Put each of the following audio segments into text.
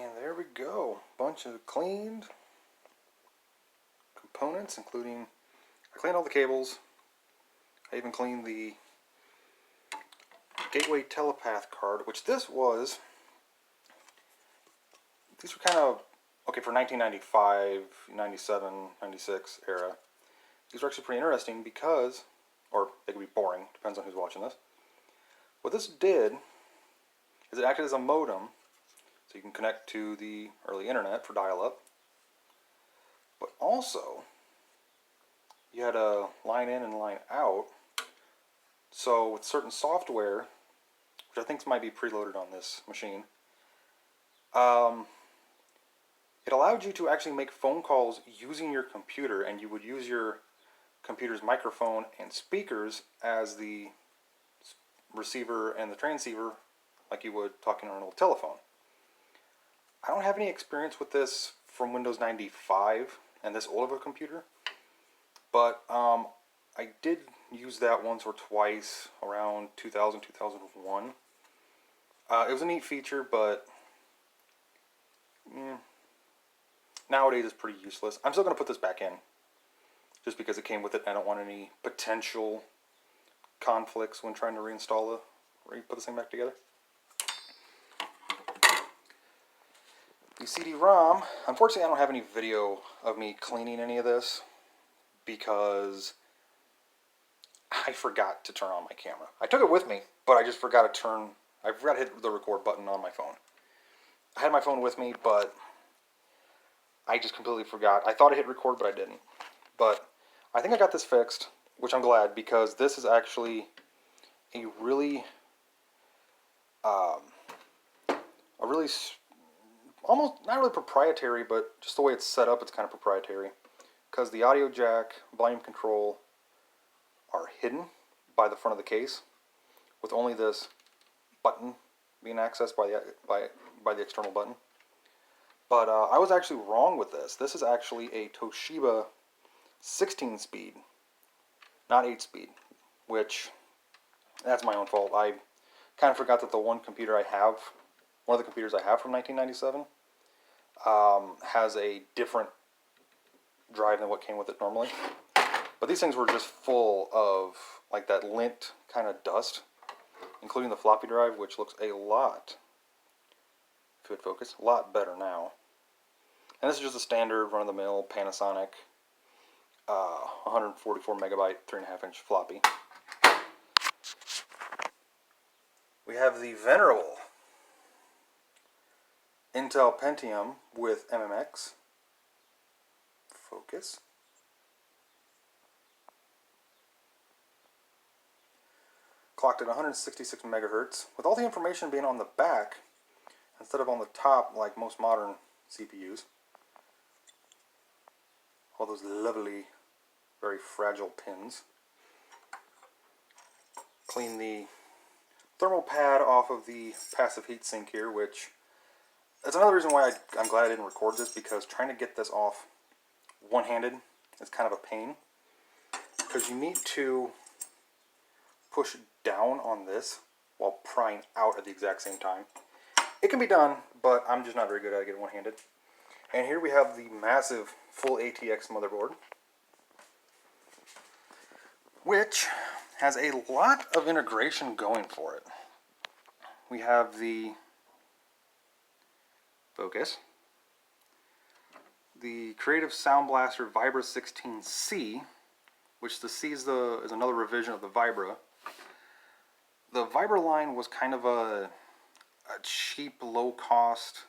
And there we go. Bunch of cleaned components, including, I cleaned all the cables. I even cleaned the Gateway telepath card, which these were kind of, okay, for 1995, 97, 96 era. These were actually pretty interesting because, or they could be boring, depends on who's watching this. What this did is it acted as a modem, so you can connect to the early internet for dial-up. But also, you had a line in and line out. So with certain software, which I think might be preloaded on this machine, it allowed you to actually make phone calls using your computer, and you would use your computer's microphone and speakers as the receiver and the transceiver, like you would talking on an old telephone. I don't have any experience with this from Windows 95 and this old of a computer, but I did use that once or twice around 2000, 2001. It was a neat feature, but nowadays it's pretty useless. I'm still going to put this back in, just because it came with it. I don't want any potential conflicts when trying to reinstall put this thing back together. The CD-ROM, unfortunately I don't have any video of me cleaning any of this because I forgot to turn on my camera. I took it with me, but I just forgot to hit the record button on my phone. I had my phone with me, but I just completely forgot. I thought I hit record, but I didn't. But I think I got this fixed, which I'm glad, because this is actually a really, almost, not really proprietary, but just the way it's set up, it's kind of proprietary. Because the audio jack, volume control are hidden by the front of the case, with only this button being accessed by the external button. But I was actually wrong with this. This is actually a Toshiba 16-speed, not 8-speed, which, that's my own fault. I kind of forgot that one of the computers I have from 1997, has a different drive than what came with it normally. But these things were just full of like that lint kind of dust, including the floppy drive, which looks a lot, if it would focus, a lot better now. And this is just a standard run-of-the-mill Panasonic 144 megabyte 3.5 inch floppy. We have the venerable Intel Pentium with MMX. Focus. Clocked at 166 megahertz, with all the information being on the back instead of on the top like most modern CPUs. All those lovely, very fragile pins. Clean the thermal pad off of the passive heat sink here, which that's another reason why I'm glad I didn't record this, because trying to get this off one-handed is kind of a pain, because you need to push down on this while prying out at the exact same time. It can be done, but I'm just not very good at it one-handed. And here we have the massive full ATX motherboard, which has a lot of integration going for it. We have the focus, the Creative Sound Blaster Vibra 16C, which the C is another revision of the Vibra. The Vibra line was kind of a cheap, low-cost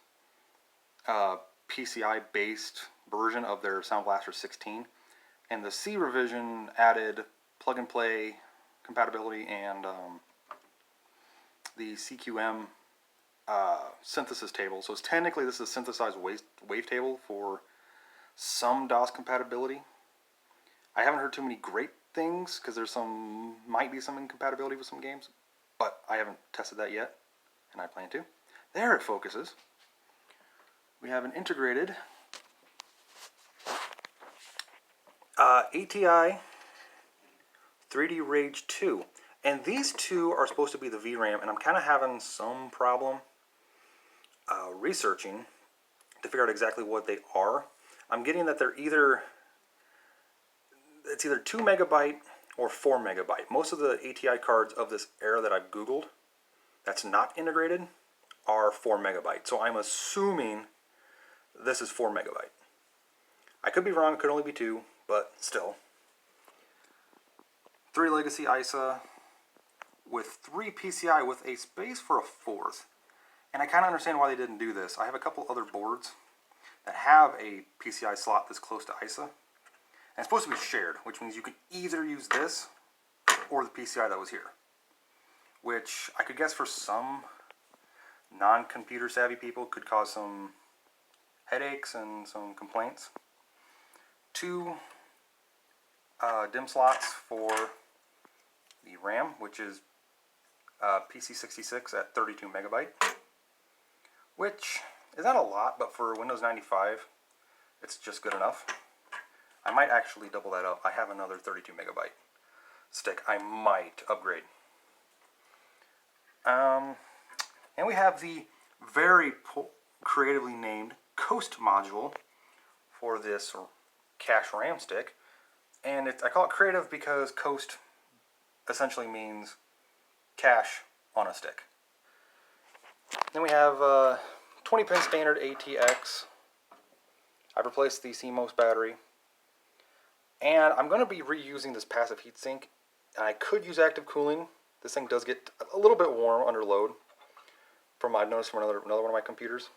PCI-based version of their Sound Blaster 16, and the C revision added plug-and-play compatibility and the CQM synthesis table. So it's technically this is a synthesized wavetable for some DOS compatibility. I haven't heard too many great things because there's might be some incompatibility with some games, but I haven't tested that yet, and I plan to. There it focuses. We have an integrated ATI 3D Rage 2. And these two are supposed to be the VRAM, and I'm kind of having some problem researching to figure out exactly what they are. I'm getting that they're either 2 megabyte or 4 megabyte. Most of the ATI cards of this era that I've Googled that's not integrated are 4 megabyte. So I'm assuming this is 4 megabyte. I could be wrong, it could only be 2, but still. 3 legacy ISA with 3 PCI with a space for a 4th. And I kind of understand why they didn't do this. I have a couple other boards that have a PCI slot this close to ISA. And it's supposed to be shared, which means you can either use this or the PCI that was here. Which I could guess for some non-computer savvy people could cause some headaches and some complaints. 2 DIMM slots for the RAM, which is PC66 at 32 megabyte, which is not a lot, but for Windows 95, it's just good enough. I might actually double that up. I have another 32 megabyte stick. I might upgrade. And we have the very creatively named Coast module for this cache RAM stick. And I call it creative because Coast essentially means cache on a stick. Then we have 20-pin standard ATX. I've replaced the CMOS battery. And I'm going to be reusing this passive heatsink. And I could use active cooling. This thing does get a little bit warm under load, I've noticed from another one of my computers.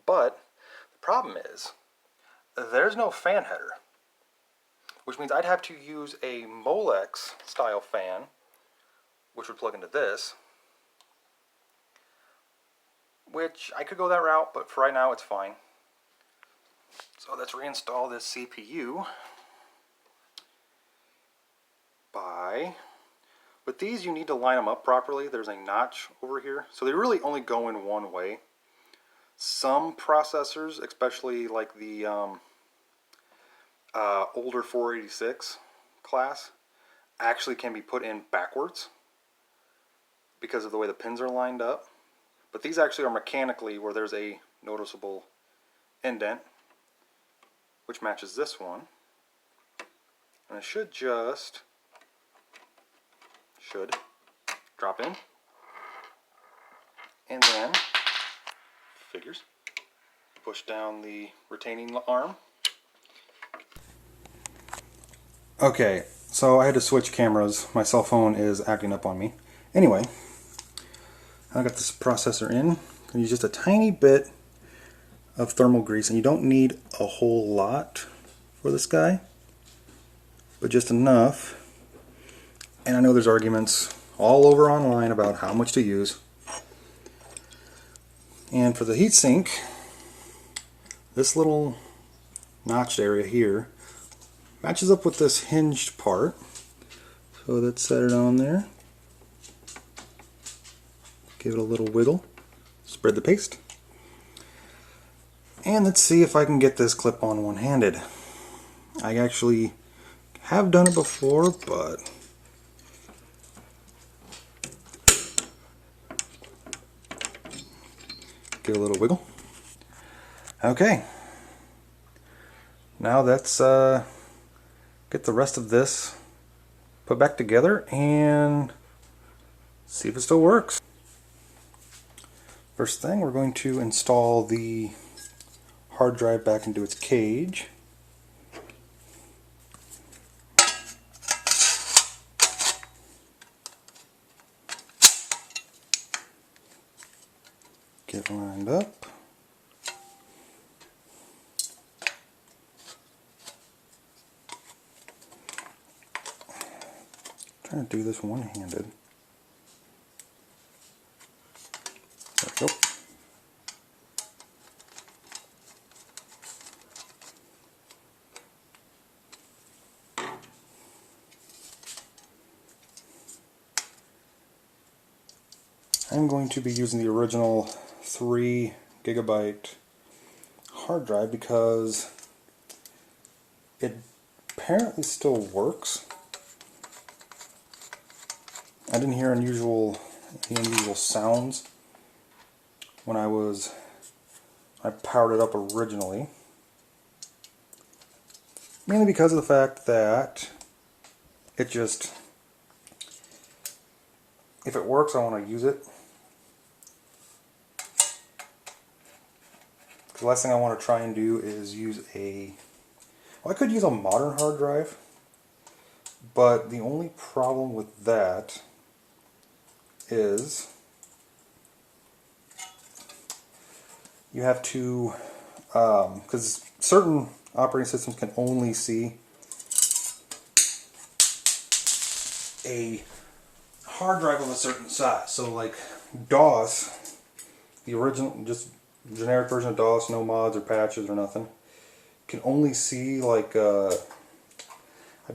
But the problem is, there's no fan header, which means I'd have to use a Molex style fan, which would plug into this, which I could go that route, but for right now it's fine. So let's reinstall this CPU with these you need to line them up properly. There's a notch over here, so they really only go in one way. Some processors, especially like the older 486 class, actually can be put in backwards because of the way the pins are lined up. But these actually are mechanically where there's a noticeable indent, which matches this one. And it should drop in. And then, figures, push down the retaining arm. Okay, so I had to switch cameras. My cell phone is acting up on me. Anyway, I got this processor in. I'm going to use just a tiny bit of thermal grease, and you don't need a whole lot for this guy, but just enough. And I know there's arguments all over online about how much to use. And for the heatsink, this little notched area here matches up with this hinged part. So let's set it on there. Give it a little wiggle. Spread the paste. And let's see if I can get this clip on one-handed. I actually have done it before, but give it a little wiggle. Okay. Now let's get the rest of this put back together and see if it still works. First thing, we're going to install the hard drive back into its cage. Get lined up. Trying to do this one-handed. There we go. I'm going to be using the original 3 gigabyte hard drive because it apparently still works. I didn't hear any unusual sounds when I was I powered it up originally. Mainly because of the fact that it just, if it works, I want to use it. The last thing I want to try and do is use well, I could use a modern hard drive, but the only problem with that is you have to, because certain operating systems can only see a hard drive of a certain size. So like DOS, the original, just generic version of DOS, no mods or patches or nothing, can only see like, I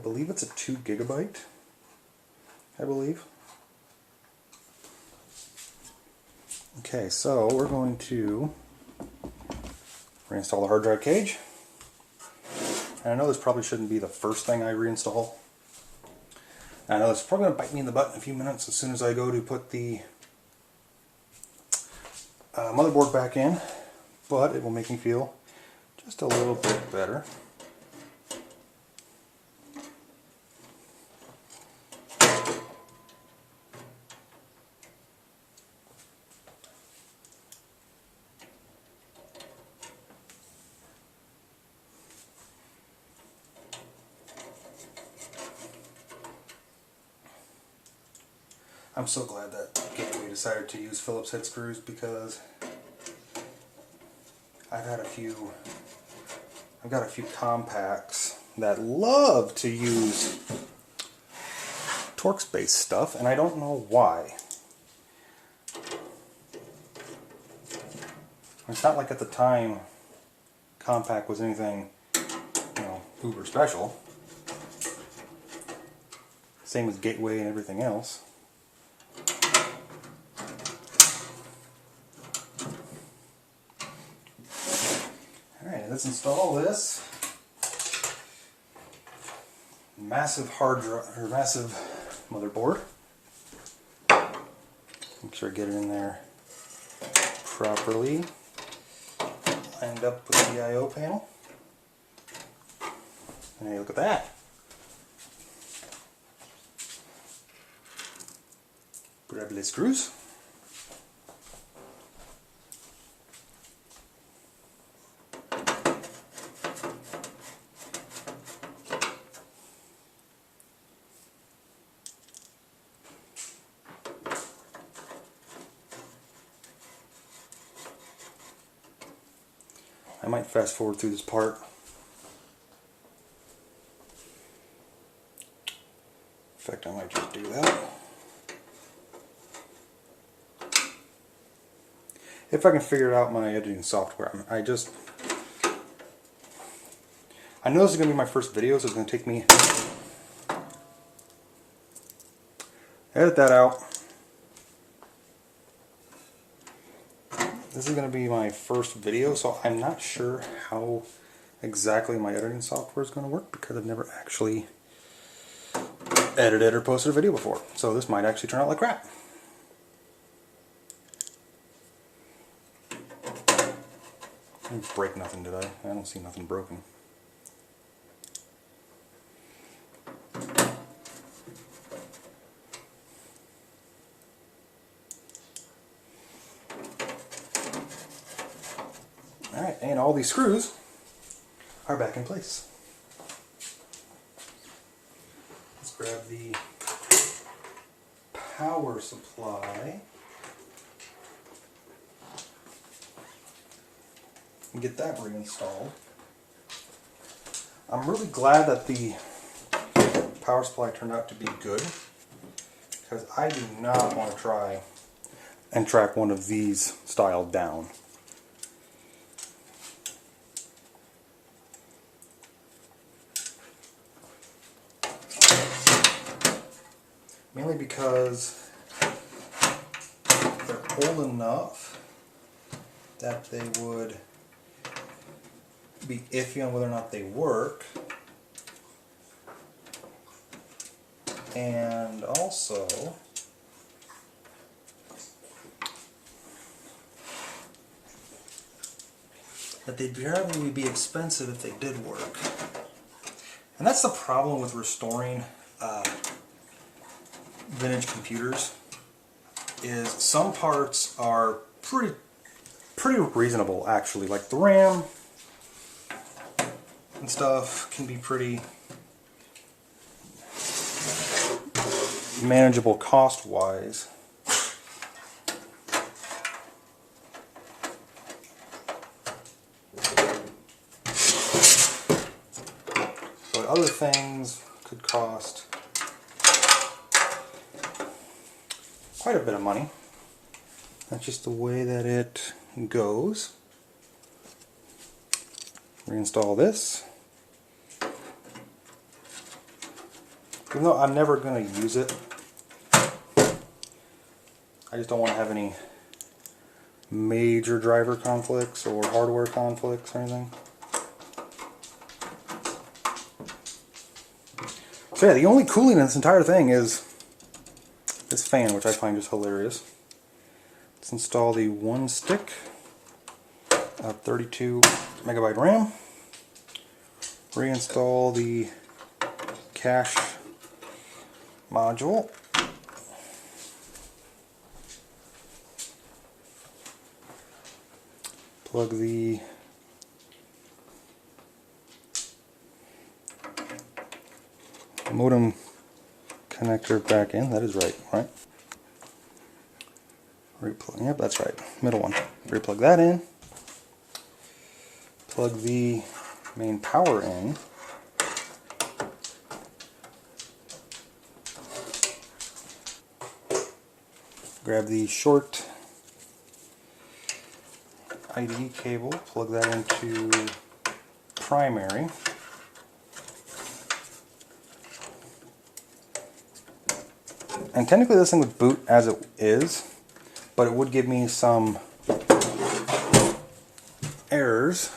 believe it's a 2 gigabyte, I believe. Okay, so we're going to reinstall the hard drive cage. And I know this probably shouldn't be the first thing I reinstall. I know it's probably going to bite me in the butt in a few minutes as soon as I go to put the motherboard back in, but it will make me feel just a little bit better. I'm so glad that Gateway decided to use Phillips head screws, because I've got a few compacts that love to use Torx-based stuff, and I don't know why. It's not like at the time compact was anything, you know, uber special. Same as Gateway and everything else. Alright, let's install this massive hard drive, or massive motherboard. Make sure I get it in there properly, lined up with the I/O panel. And hey, look at that. Grab the screws. I might fast forward through this part. In fact, I might just do that. If I can figure out my editing software. I know this is going to be my first video, so it's going to take me... Edit that out. This is going to be my first video, so I'm not sure how exactly my editing software is going to work, because I've never actually edited or posted a video before. So this might actually turn out like crap. I didn't break nothing, did I? I don't see nothing broken. Alright, and all these screws are back in place. Let's grab the power supply and get that reinstalled. I'm really glad that the power supply turned out to be good, because I do not want to try and track one of these style down. Mainly because they're old enough that they would be iffy on whether or not they work. And also, that they'd probably be expensive if they did work. And that's the problem with restoring vintage computers, is some parts are pretty reasonable actually. Like the RAM and stuff can be pretty manageable cost-wise. But other things could cost quite a bit of money. That's just the way that it goes. Reinstall this. Even though I'm never going to use it, I just don't want to have any major driver conflicts or hardware conflicts or anything. So yeah, the only cooling in this entire thing is this fan, which I find just hilarious. Let's install the one stick of 32 megabyte RAM. Reinstall the cache module. Plug the modem connector back in. That is right? Replug. Yep, that's right. Middle one. Replug that in. Plug the main power in. Grab the short IDE cable, plug that into primary. And technically this thing would boot as it is, but it would give me some errors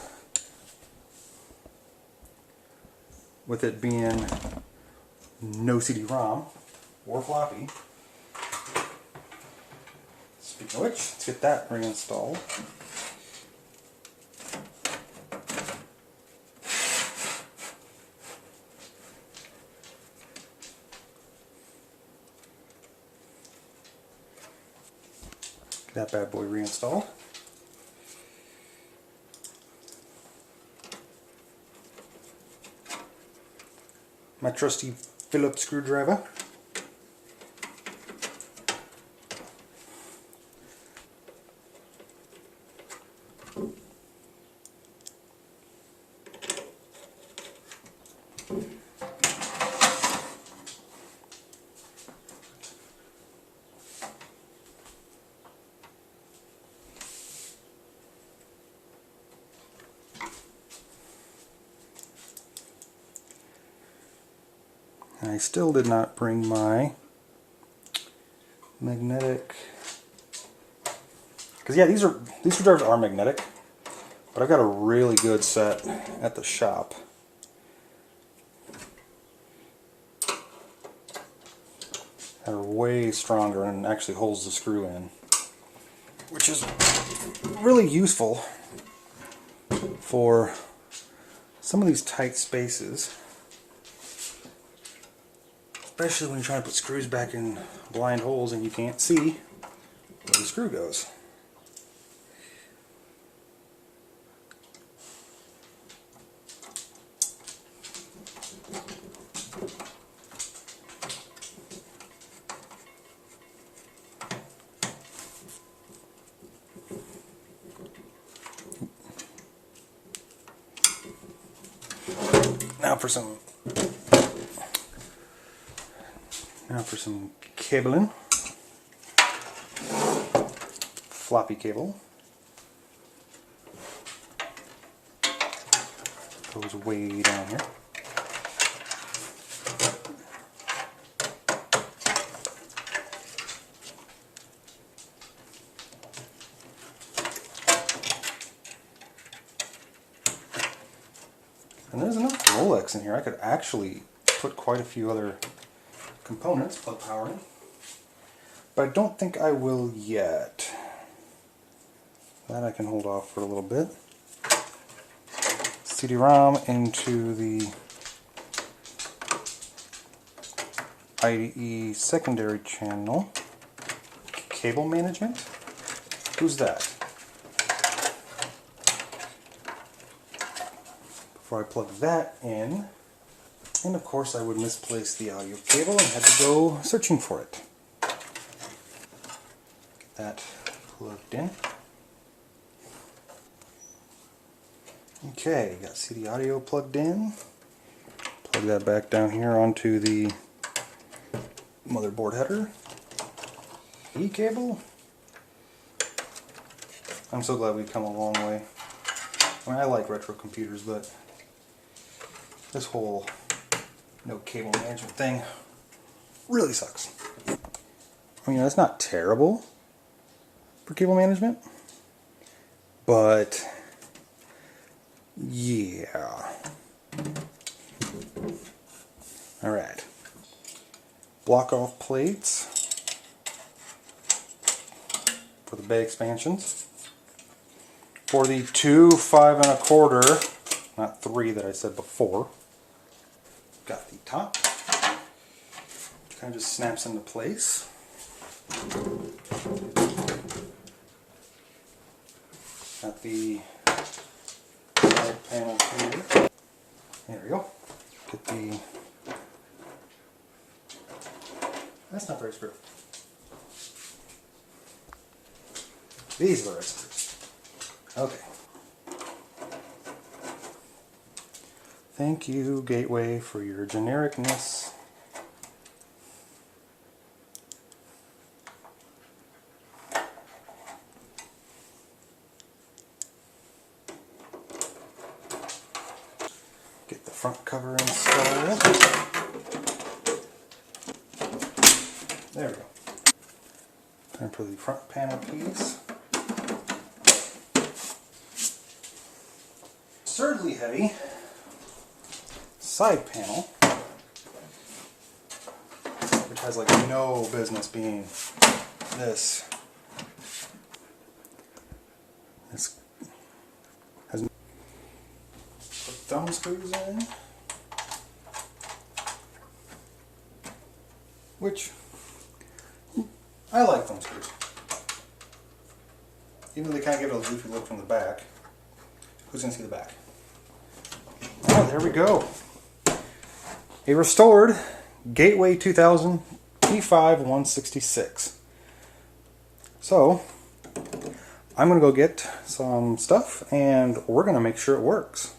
with it being no cd-rom or floppy. Speaking of which, let's get that reinstalled. Get that bad boy reinstalled. My trusty Phillips screwdriver. And I still did not bring my magnetic, because yeah, these screwdrivers are magnetic, but I've got a really good set at the shop. They're way stronger and actually holds the screw in, which is really useful for some of these tight spaces. Especially when you're trying to put screws back in blind holes and you can't see where the screw goes. Now for some cabling. Floppy cable. Goes way down here. And there's enough Rolex in here. I could actually put quite a few other components, plug power in, but I don't think I will yet. That I can hold off for a little bit. CD-ROM into the IDE secondary channel. Cable management? Who's that? Before I plug that in, and of course I would misplace the audio cable and had to go searching for it. Get that plugged in. Okay, got CD audio plugged in. Plug that back down here onto the motherboard header. E cable. I'm so glad we've come a long way. I mean, I like retro computers, but this whole no cable management thing really sucks. I mean, that's not terrible for cable management, but yeah. Alright. Block off plates for the bay expansions. For the 2 5 1/4, not 3 that I said before, got the top. Kind of just snaps into place. Got the side panel here. There we go. Get the. That's not very screw. These are the right screws. Okay. Thank you, Gateway, for your genericness. Get the front cover installed. There we go. Time for the front panel piece. Absurdly heavy side panel, which has like no business being this. This has put thumb screws in, which I like thumb screws, even though they kind of give it a goofy look from the back. Who's going to see the back? Oh, there we go. A restored Gateway2000 P5-166. So, I'm going to go get some stuff and we're going to make sure it works.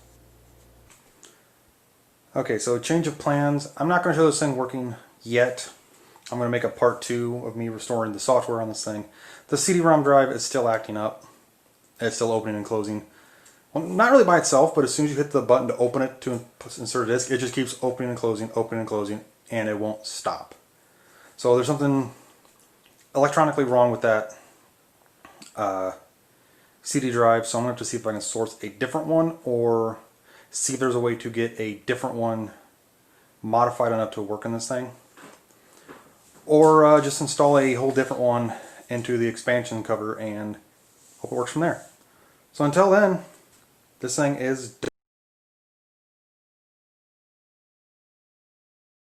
Okay, so change of plans. I'm not going to show this thing working yet. I'm going to make a part 2 of me restoring the software on this thing. The CD-ROM drive is still acting up. It's still opening and closing. Well, not really by itself, but as soon as you hit the button to open it to insert a disk, it just keeps opening and closing, and it won't stop. So there's something electronically wrong with that CD drive, so I'm going to have to see if I can source a different one, or see if there's a way to get a different one modified enough to work in this thing. Or just install a whole different one into the expansion cover and hope it works from there. So until then, this thing is